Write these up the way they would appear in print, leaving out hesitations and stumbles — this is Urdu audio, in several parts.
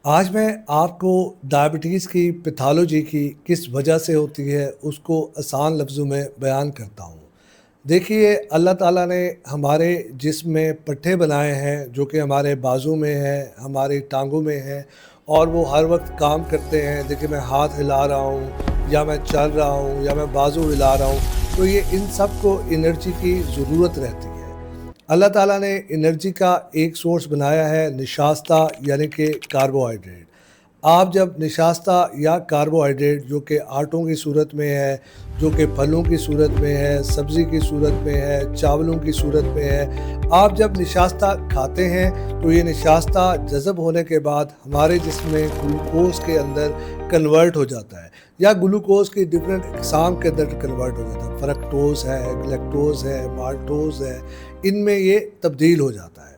آج میں آپ کو ڈائبٹیز کی پیتھالوجی کی کس وجہ سے ہوتی ہے اس کو آسان لفظوں میں بیان کرتا ہوں۔ دیکھیے، اللہ تعالیٰ نے ہمارے جسم میں پٹھے بنائے ہیں جو کہ ہمارے بازو میں ہیں، ہماری ٹانگوں میں ہیں، اور وہ ہر وقت کام کرتے ہیں۔ دیکھیے، میں ہاتھ ہلا رہا ہوں یا میں چل رہا ہوں یا میں بازو ہلا رہا ہوں، تو یہ ان سب کو انرجی کی ضرورت رہتی ہے۔ اللہ تعالیٰ نے انرجی کا ایک سورس بنایا ہے نشاستہ، یعنی کہ کاربوہائیڈریٹ۔ آپ جب نشاستہ یا کاربوہائیڈریٹ جو کہ آٹوں کی صورت میں ہے، جو کہ پھلوں کی صورت میں ہے، سبزی کی صورت میں ہے، چاولوں کی صورت میں ہے، آپ جب نشاستہ کھاتے ہیں تو یہ نشاستہ جذب ہونے کے بعد ہمارے جسم میں گلوکوز کے اندر کنورٹ ہو جاتا ہے، یا گلوکوز کی ڈفرینٹ اقسام کے اندر کنورٹ ہو جاتا ہے۔ فرکٹوز ہے، گلیکٹوز ہے، مالٹوز ہے، ان میں یہ تبدیل ہو جاتا ہے۔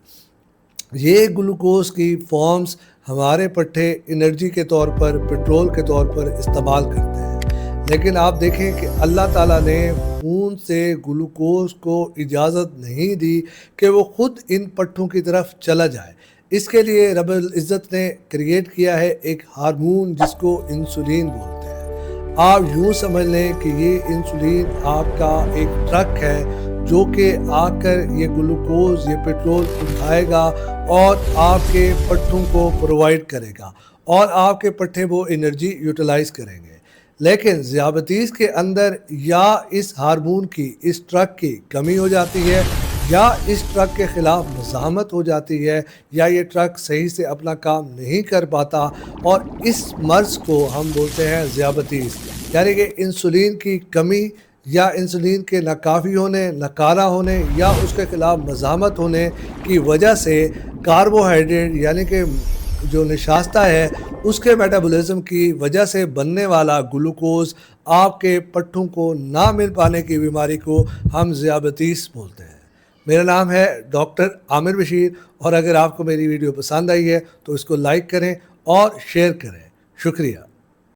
یہ گلوکوز کی فارمز ہمارے پٹھے انرجی کے طور پر، پیٹرول کے طور پر استعمال کرتے ہیں، لیکن آپ دیکھیں کہ اللہ تعالیٰ نے خون سے گلوکوز کو اجازت نہیں دی کہ وہ خود ان پٹھوں کی طرف چلا جائے۔ اس کے لیے رب العزت نے کریٹ کیا ہے ایک ہارمون جس کو انسولین بولتے ہیں۔ آپ یوں سمجھ لیں کہ یہ انسولین آپ کا ایک ٹرک ہے جو کہ آ کر یہ گلوکوز، یہ پیٹرول اٹھائے گا اور آپ کے پٹھوں کو پرووائڈ کرے گا، اور آپ کے پٹھے وہ انرجی یوٹیلائز کریں گے۔ لیکن ذیابطیس کے اندر یا اس ہارمون کی، اس ٹرک کی کمی ہو جاتی ہے، یا اس ٹرک کے خلاف مزاحمت ہو جاتی ہے، یا یہ ٹرک صحیح سے اپنا کام نہیں کر پاتا، اور اس مرض کو ہم بولتے ہیں ذیابطیس، یعنی کہ انسولین کی کمی یا انسولین کے ناکافی ہونے، ناکارہ ہونے، یا اس کے خلاف مزاحمت ہونے کی وجہ سے کاربوہائیڈریٹ یعنی کہ جو نشاستہ ہے اس کے میٹابولزم کی وجہ سے بننے والا گلوکوز آپ کے پٹھوں کو نہ مل پانے کی بیماری کو ہم ذیابطیس بولتے ہیں۔ میرا نام ہے ڈاکٹر عامر بشیر، اور اگر آپ کو میری ویڈیو پسند آئی ہے تو اس کو لائک کریں اور شیئر کریں۔ شکریہ۔